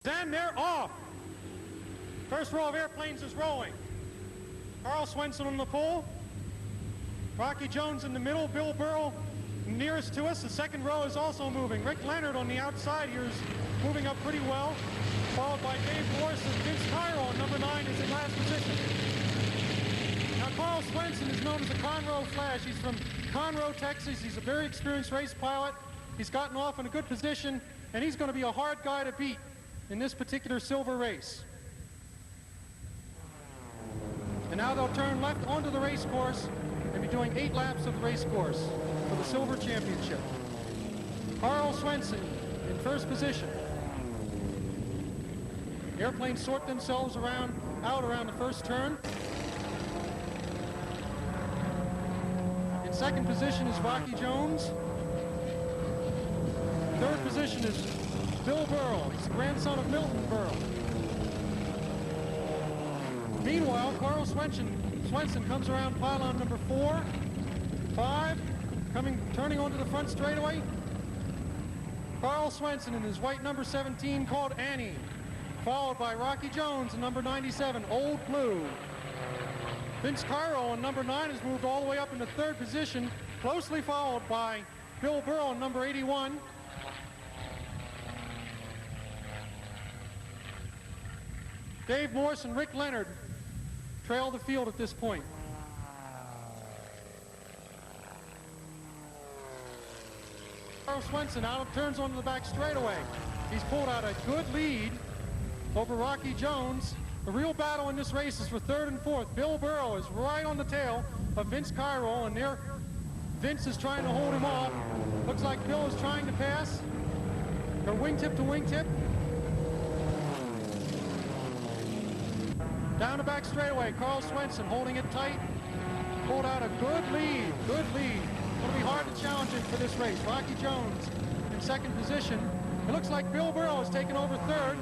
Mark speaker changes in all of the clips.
Speaker 1: And they're off. First row of airplanes is rolling. Carl Swenson on the pole. Rocky Jones in the middle. Bill Burrell nearest to us. The second row is also moving. Rick Leonard on the outside here is moving up pretty well, followed by Dave Morris and Vince Cairo. Number 9 is in last position. Now Carl Swenson is known as a Conroe Flash. He's from Conroe, Texas. He's a very experienced race pilot. He's gotten off in a good position, and he's going to be a hard guy to beat in this particular silver race. And now they'll turn left onto the race course and be doing 8 laps of the race course for the Silver Championship. Carl Swenson in first position. The airplanes sort themselves out around the first turn. In second position is Rocky Jones. Third position is Bill Burrell. He's the grandson of Milton Burrell. Meanwhile, Carl Swenson comes around pylon number 4, 5, turning onto the front straightaway. Carl Swenson in his white number 17 called Annie, followed by Rocky Jones in number 97, Old Blue. Vince Cairo in number 9 has moved all the way up into third position, closely followed by Bill Burrell in number 81. Dave Morris and Rick Leonard trail the field at this point. Carl Swenson turns onto the back straightaway. He's pulled out a good lead over Rocky Jones. The real battle in this race is for third and fourth. Bill Burrell is right on the tail of Vince Cairo, and there Vince is trying to hold him off. Looks like Bill is trying to pass. They're wingtip to wingtip. Down the back straightaway, Carl Swenson holding it tight. Pulled out a good lead, good lead. It'll be hard to challenge him for this race. Rocky Jones in second position. It looks like Bill Burrell has taken over third.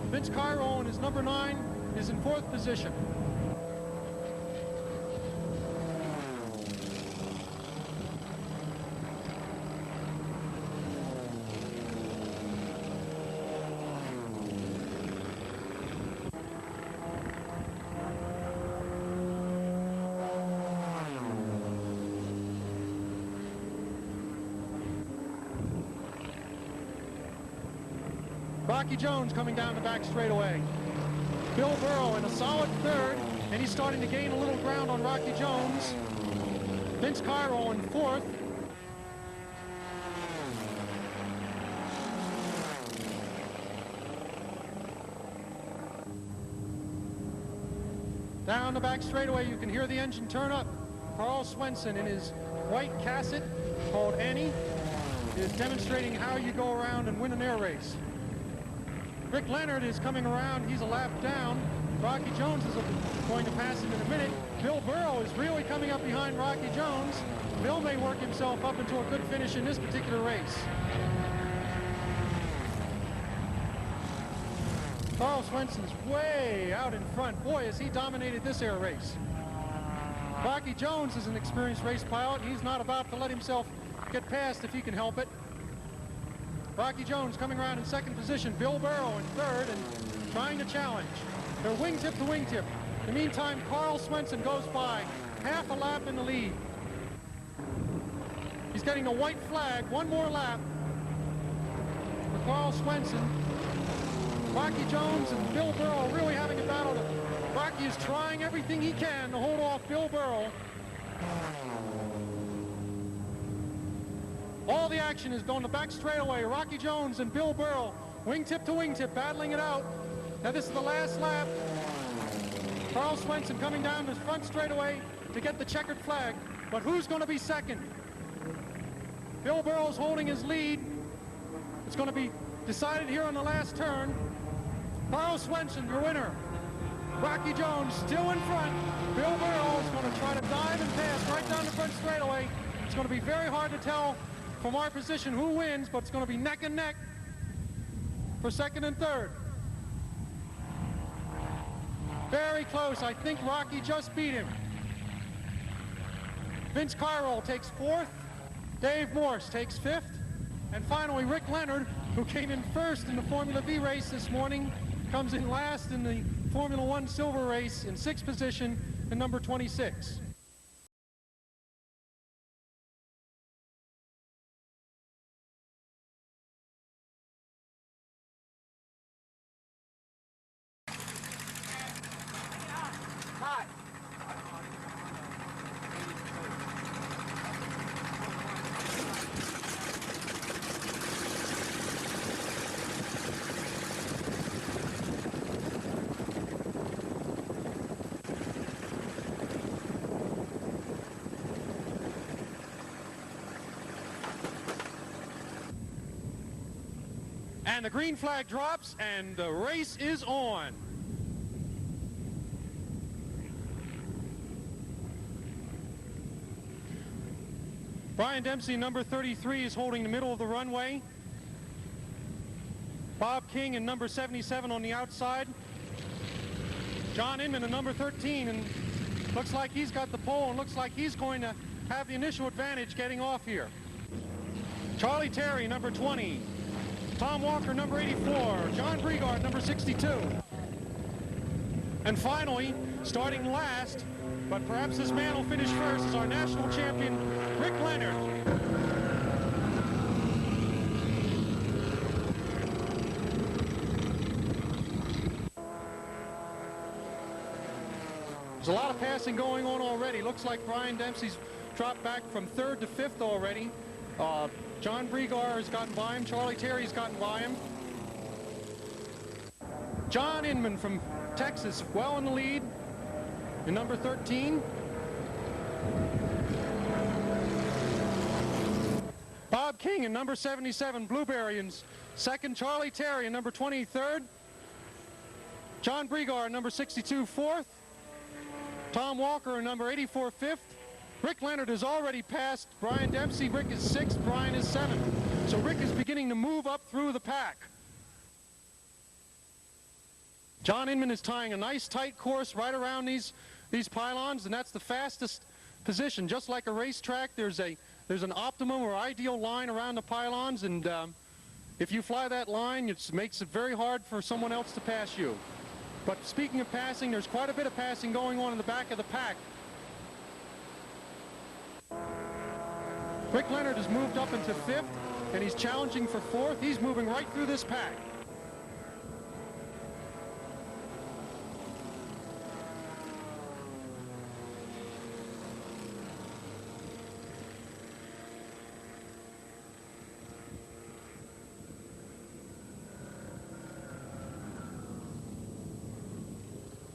Speaker 1: Vince Cairo in his number 9 is in fourth position. Rocky Jones coming down the back straightaway. Bill Burrell in a solid third, and he's starting to gain a little ground on Rocky Jones. Vince Cairo in fourth. Down the back straightaway, you can hear the engine turn up. Carl Swenson in his white casset called Annie is demonstrating how you go around and win an air race. Rick Leonard is coming around. He's a lap down. Rocky Jones is going to pass him in a minute. Bill Burrell is really coming up behind Rocky Jones. Bill may work himself up into a good finish in this particular race. Carl Swenson's way out in front. Boy, has he dominated this air race. Rocky Jones is an experienced race pilot. He's not about to let himself get past if he can help it. Rocky Jones coming around in second position. Bill Burrell in third and trying to challenge. They're wingtip to wingtip. In the meantime, Carl Swenson goes by half a lap in the lead. He's getting a white flag. One more lap for Carl Swenson. Rocky Jones and Bill Burrell really having a battle. Rocky is trying everything he can to hold off Bill Burrell. All the action is going the back straightaway. Rocky Jones and Bill Burrell, wingtip to wingtip, battling it out. Now this is the last lap. Carl Swenson coming down the front straightaway to get the checkered flag. But who's going to be second? Bill Burrell's holding his lead. It's going to be decided here on the last turn. Carl Swenson, your winner. Rocky Jones still in front. Bill Burrell is going to try to dive and pass right down the front straightaway. It's going to be very hard to tell from our position who wins, but it's going to be neck and neck for second and third. Very close. I think Rocky just beat him. Vince Cairo takes fourth. Dave Morse takes fifth. And finally, Rick Leonard who came in first in the Formula V race this morning, comes in last in the Formula 1 Silver Race in 6th position in number 26. And the green flag drops, and the race is on. Brian Dempsey, number 33, is holding the middle of the runway. Bob King in number 77 on the outside. John Inman in number 13, and looks like he's got the pole, and looks like he's going to have the initial advantage getting off here. Charlie Terry, number 20. Tom Walker, number 84. John Brigard, number 62. And finally, starting last, but perhaps this man will finish first, is our national champion, Rick Leonard. There's a lot of passing going on already. Looks like Brian Dempsey's dropped back from 3rd to 5th already. John Brigard has gotten by him. Charlie Terry's gotten by him. John Inman from Texas, well in the lead in number 13. Bob King in number 77, Blueberry in 2nd. Charlie Terry in number 23rd. John Brigard, number 62, 4th. Tom Walker in number 84, 5th. Rick Leonard has already passed Brian Dempsey. Rick is 6th, Brian is 7th. So Rick is beginning to move up through the pack. John Inman is tying a nice tight course right around these pylons, and that's the fastest position. Just like a racetrack, there's an optimum or ideal line around the pylons, and if you fly that line, it makes it very hard for someone else to pass you. But speaking of passing, there's quite a bit of passing going on in the back of the pack. Rick Leonard has moved up into 5th, and he's challenging for 4th. He's moving right through this pack.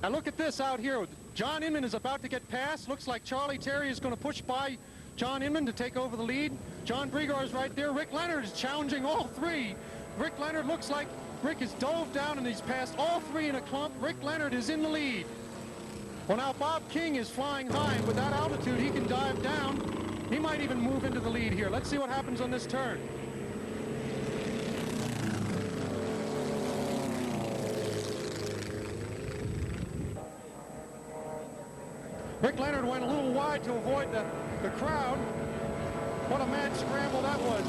Speaker 1: Now look at this out here. John Inman is about to get past. Looks like Charlie Terry is going to push by John Inman to take over the lead. John Brigard is right there. Rick Leonard is challenging all 3. Rick Leonard looks like Rick has dove down and he's passed all 3 in a clump. Rick Leonard is in the lead. Well, now Bob King is flying high, and with that altitude he can dive down. He might even move into the lead here. Let's see what happens on this turn. Rick Leonard went a little wide to avoid the crowd. What a mad scramble that was.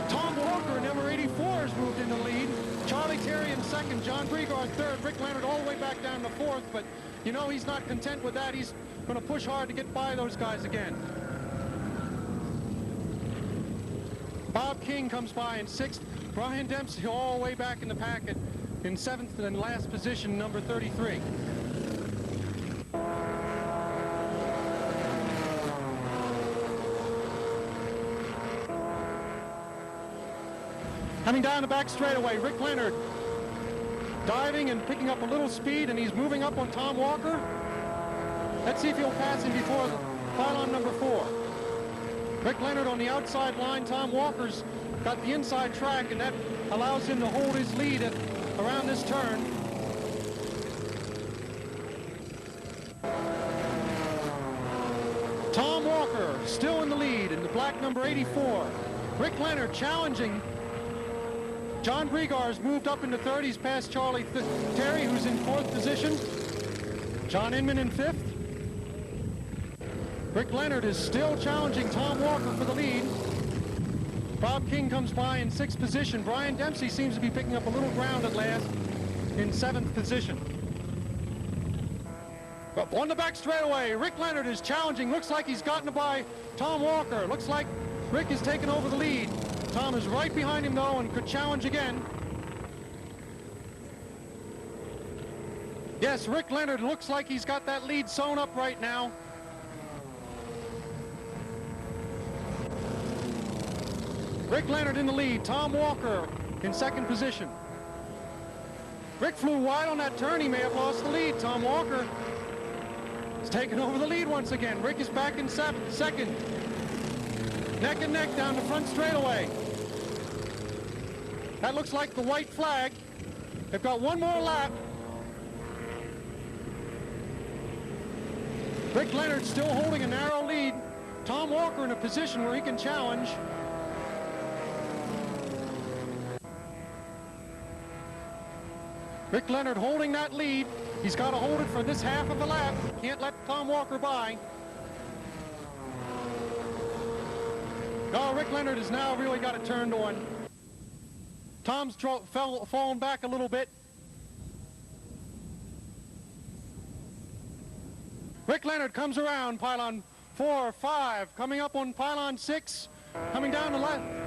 Speaker 1: Tom Walker, number 84, has moved into the lead. Charlie Terry in 2nd, John Brigard 3rd, Rick Leonard all the way back down to 4th, but you know he's not content with that. He's going to push hard to get by those guys again. Bob King comes by in 6th. Brian Dempsey all the way back in the packet in 7th and last position, number 33. Coming down the back straightaway, Rick Leonard diving and picking up a little speed, and he's moving up on Tom Walker. Let's see if he'll pass him before the pylon number 4. Rick Leonard on the outside line. Tom Walker's got the inside track, and that allows him to hold his lead around this turn. Tom Walker still in the lead in the black number 84. Rick Leonard challenging. John Brigard's moved up into 3rd. He's past Charlie Terry, who's in 4th position. John Inman in 5th. Rick Leonard is still challenging Tom Walker for the lead. Bob King comes by in 6th position. Brian Dempsey seems to be picking up a little ground at last in 7th position. But on the back straightaway, Rick Leonard is challenging. Looks like he's gotten by Tom Walker. Looks like Rick is taking over the lead. Tom is right behind him, though, and could challenge again. Yes, Rick Leonard looks like he's got that lead sewn up right now. Rick Leonard in the lead. Tom Walker in 2nd position. Rick flew wide on that turn. He may have lost the lead. Tom Walker is taking over the lead once again. Rick is back in 2nd. Neck and neck down the front straightaway. That looks like the white flag. They've got one more lap. Rick Leonard still holding a narrow lead. Tom Walker in a position where he can challenge. Rick Leonard holding that lead. He's got to hold it for this half of the lap. Can't let Tom Walker by. No, Rick Leonard has now really got it turned on. Tom's fallen back a little bit. Rick Leonard comes around pylon 4, 5, coming up on pylon 6, coming down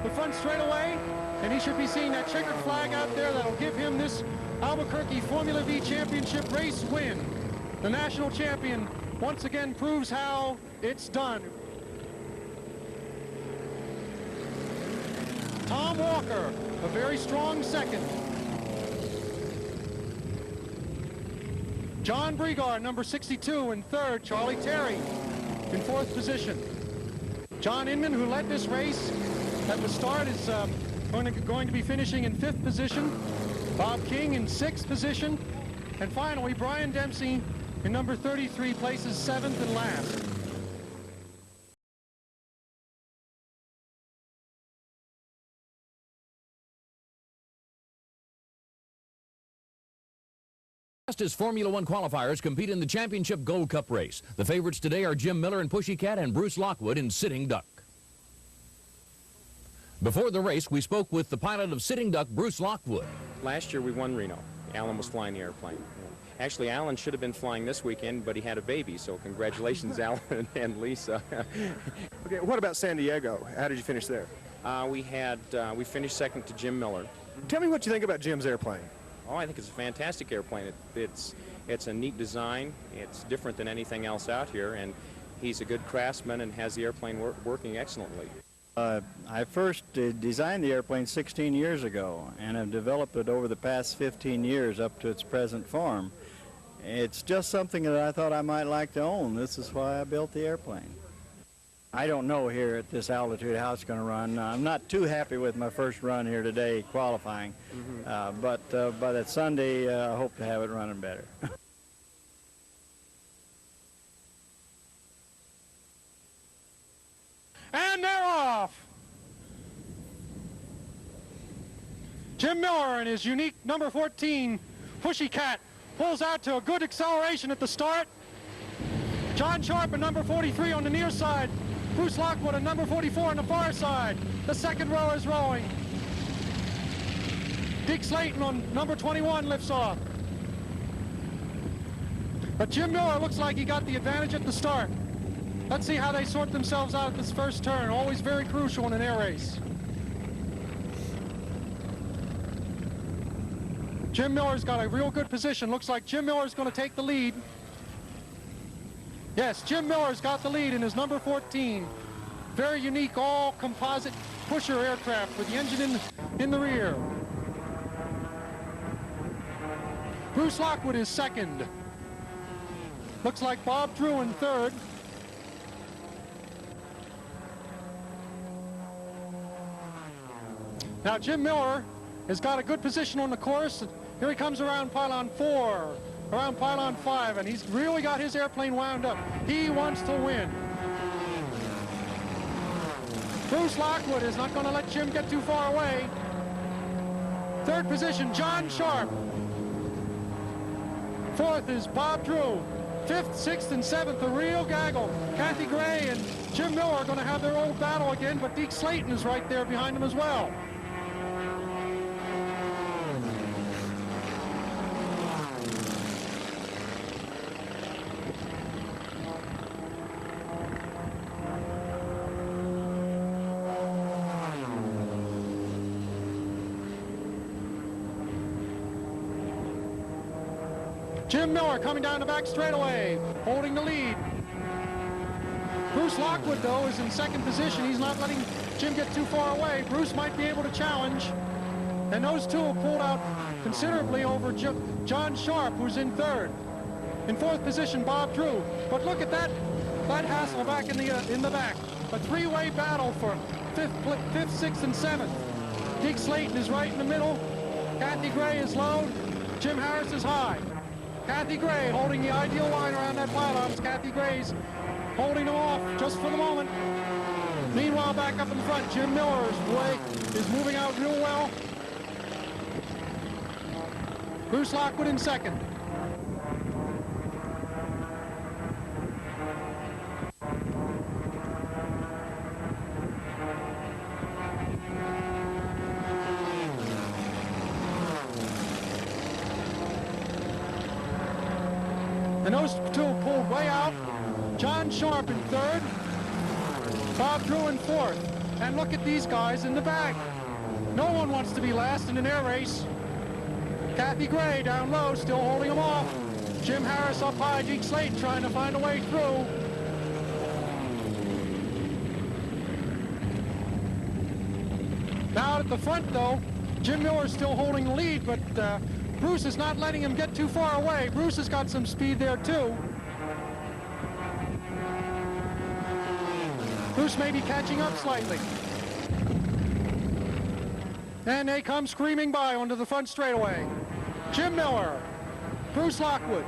Speaker 1: the front straightaway, and he should be seeing that checkered flag out there that'll give him this Albuquerque Formula V Championship Race win. The national champion once again proves how it's done. Tom Walker, a very strong 2nd. John Brigard, number 62, in 3rd. Charlie Terry in 4th position. John Inman, who led this race at the start, is going to be finishing in 5th position. Bob King in 6th position. And finally, Brian Dempsey in number 33 places 7th and last.
Speaker 2: As Formula One qualifiers compete in the Championship Gold Cup race. The favorites today are Jim Miller in Pussycat and Bruce Lockwood in Sitting Duck. Before the race, we spoke with the pilot of Sitting Duck, Bruce Lockwood.
Speaker 3: Last year we won Reno. Alan was flying the airplane. Actually, Alan should have been flying this weekend, but he had a baby, so congratulations, Alan and Lisa.
Speaker 4: Okay, what about San Diego? How did you finish there?
Speaker 3: We finished 2nd to Jim Miller.
Speaker 4: Tell me what you think about Jim's airplane.
Speaker 3: Oh, I think it's a fantastic airplane. It's a neat design. It's different than anything else out here, and he's a good craftsman and has the airplane working excellently.
Speaker 5: I first designed the airplane 16 years ago and have developed it over the past 15 years up to its present form. It's just something that I thought I might like to own. This is why I built the airplane. I don't know here at this altitude how it's going to run. I'm not too happy with my first run here today qualifying, but by that Sunday I hope to have it running better.
Speaker 1: And they're off. Jim Miller and his unique number 14 Pussycat pulls out to a good acceleration at the start. John Sharp at number 43 on the near side. Bruce Lockwood at number 44 on the far side. The second row is rowing. Deke Slayton on number 21 lifts off. But Jim Miller looks like he got the advantage at the start. Let's see how they sort themselves out at this first turn. Always very crucial in an air race. Jim Miller's got a real good position. Looks like Jim Miller's going to take the lead. Yes, Jim Miller's got the lead in his number 14. Very unique all-composite pusher aircraft with the engine in the rear. Bruce Lockwood is 2nd. Looks like Bob Drew in 3rd. Now Jim Miller has got a good position on the course. Here he comes around pylon 4, around pylon 5, and he's really got his airplane wound up. He wants to win. Bruce Lockwood is not going to let Jim get too far away. 3rd position, John Sharp. 4th is Bob Drew. 5th, 6th, and 7th, a real gaggle. Kathy Gray and Jim Miller are going to have their old battle again, but Deke Slayton is right there behind them as well. Jim Miller coming down the back straightaway, holding the lead. Bruce Lockwood, though, is in second position. He's not letting Jim get too far away. Bruce might be able to challenge. And those two have pulled out considerably over John Sharp, who's in third. In fourth position, Bob Drew. But look at that hassle back in the back. A three-way battle for fifth, sixth, and seventh. Deke Slayton is right in the middle. Kathy Gray is low. Jim Harris is high. Kathy Gray holding the ideal line around that pylon. Kathy Gray's holding them off just for the moment. Meanwhile, back up in front, Jim Miller's way is moving out real well. Bruce Lockwood in second. And those two pulled way out. John Sharp in third. Bob Drew in fourth. And look at these guys in the back. No one wants to be last in an air race. Kathy Gray down low, still holding them off. Jim Harris up high, Deke Slayton trying to find a way through. Now at the front, though, Jim Miller's still holding the lead, but Bruce is not letting him get too far away. Bruce has got some speed there, too. Bruce may be catching up slightly. And they come screaming by onto the front straightaway. Jim Miller, Bruce Lockwood.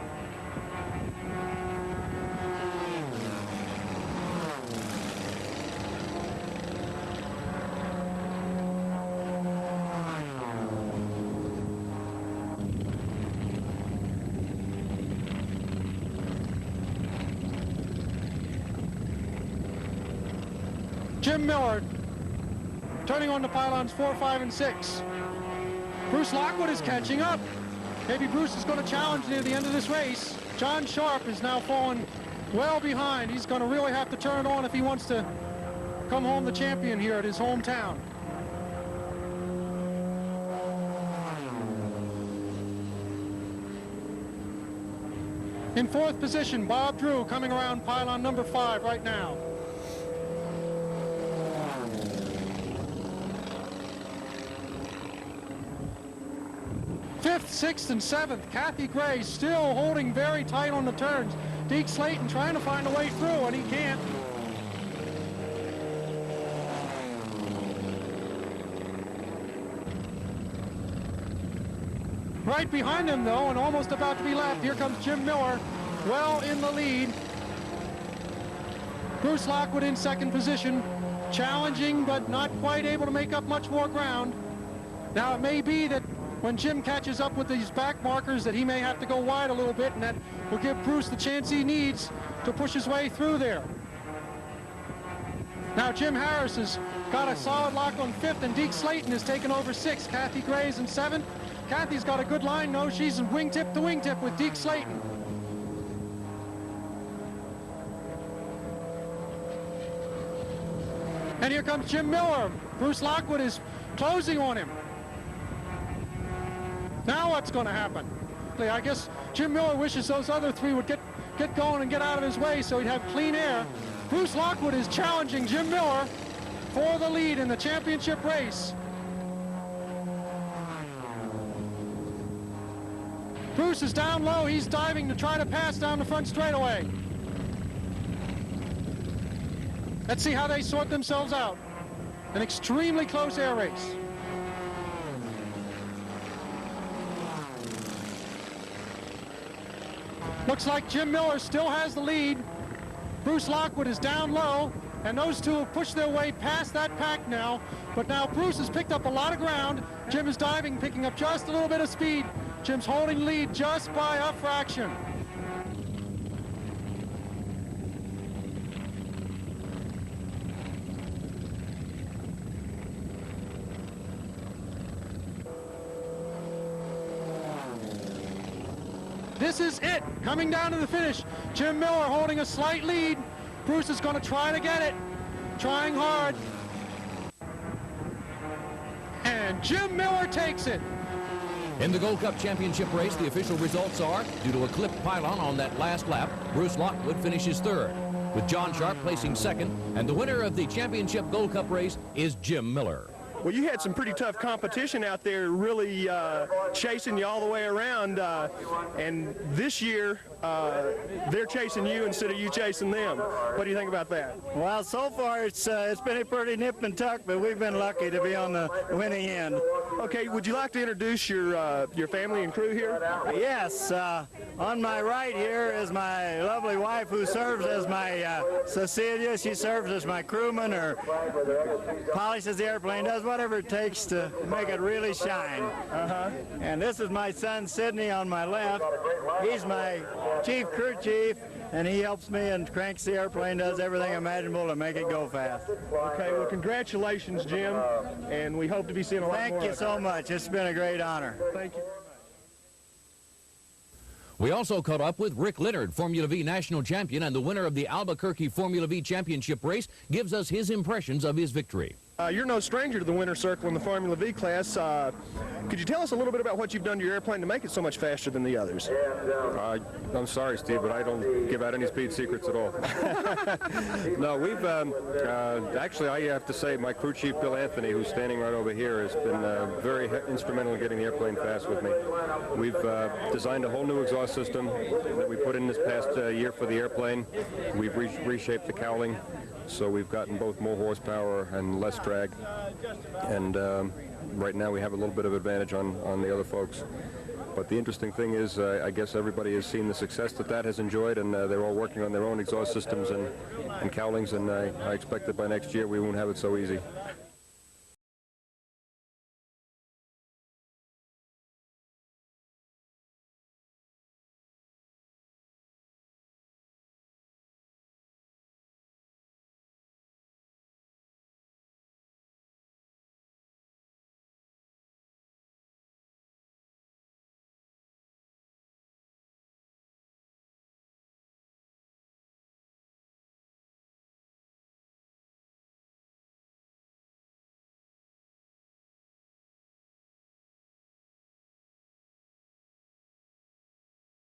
Speaker 1: Jim Miller turning on the pylons 4, 5, and 6. Bruce Lockwood is catching up. Maybe Bruce is going to challenge near the end of this race. John Sharp is now falling well behind. He's going to really have to turn it on if he wants to come home the champion here at his hometown. In fourth position, Bob Drew coming around pylon number 5 right now. Fifth, sixth, and seventh, Kathy Gray still holding very tight on the turns. Deke Slayton trying to find a way through, and he can't. Right behind him, though, and almost about to be lapped, here comes Jim Miller, well in the lead. Bruce Lockwood in second position, challenging, but not quite able to make up much more ground. Now, it may be that when Jim catches up with these back markers that he may have to go wide a little bit, and that will give Bruce the chance he needs to push his way through there. Now Jim Harris has got a solid lock on fifth, and Deke Slayton has taken over sixth. Kathy Gray's in seventh. Kathy's got a good line, though. She's in wingtip to wingtip with Deke Slayton. And here comes Jim Miller. Bruce Lockwood is closing on him. Now what's going to happen? I guess Jim Miller wishes those other three would get going and get out of his way so he'd have clean air. Bruce Lockwood is challenging Jim Miller for the lead in the championship race. Bruce is down low. He's diving to try to pass down the front straightaway. Let's see how they sort themselves out. An extremely close air race. Looks like Jim Miller still has the lead. Bruce Lockwood is down low, and those two have pushed their way past that pack now. But now Bruce has picked up a lot of ground. Jim is diving, picking up just a little bit of speed. Jim's holding lead just by a fraction. this is it. Coming down to the finish. Jim Miller holding a slight lead. Bruce is going to try to get it. Trying hard. And Jim Miller takes it.
Speaker 2: In the Gold Cup Championship race, the official results are, due to a clipped pylon on that last lap, Bruce Lockwood finishes third, with John Sharp placing second, and the winner of the Championship Gold Cup race is Jim Miller.
Speaker 4: Well, you had some pretty tough competition out there, really chasing you all the way around. And this year, they're chasing you instead of you chasing them. What do you think about that?
Speaker 5: Well, so far it's been a pretty nip and tuck, but we've been lucky to be on the winning end.
Speaker 4: Okay, would you like to introduce your family and crew here?
Speaker 5: Yes, on my right here is my lovely wife who serves as my Cecilia. She serves as my crewman or polishes the airplane, does whatever it takes to make it really shine. And this is my son Sidney on my left. He's my chief crew chief, and he helps me and cranks the airplane, does everything imaginable to make it go fast.
Speaker 4: Okay, well, congratulations, Jim, and we hope to be seeing a lot more.
Speaker 5: Thank you so much. It's been a great honor.
Speaker 4: Thank you.
Speaker 2: We also caught up with Rick Leonard, Formula V national champion and the winner of the Albuquerque Formula V Championship race, gives us his impressions of his victory.
Speaker 4: You're no stranger to the winner's circle in the Formula V class. Could you tell us a little bit about what you've done to your airplane to make it so much faster than the others?
Speaker 6: I'm sorry, Steve, but I don't give out any speed secrets at all. No, we've actually, I have to say, my crew chief, Bill Anthony, who's standing right over here, has been very instrumental in getting the airplane fast with me. We've designed a whole new exhaust system that we put in this past year for the airplane. We've reshaped the cowling, so we've gotten both more horsepower and less drag. And right now we have a little bit of advantage on the other folks. But the interesting thing is, I guess everybody has seen the success that has enjoyed, and they're all working on their own exhaust systems and cowlings, and I expect that by next year we won't have it so easy.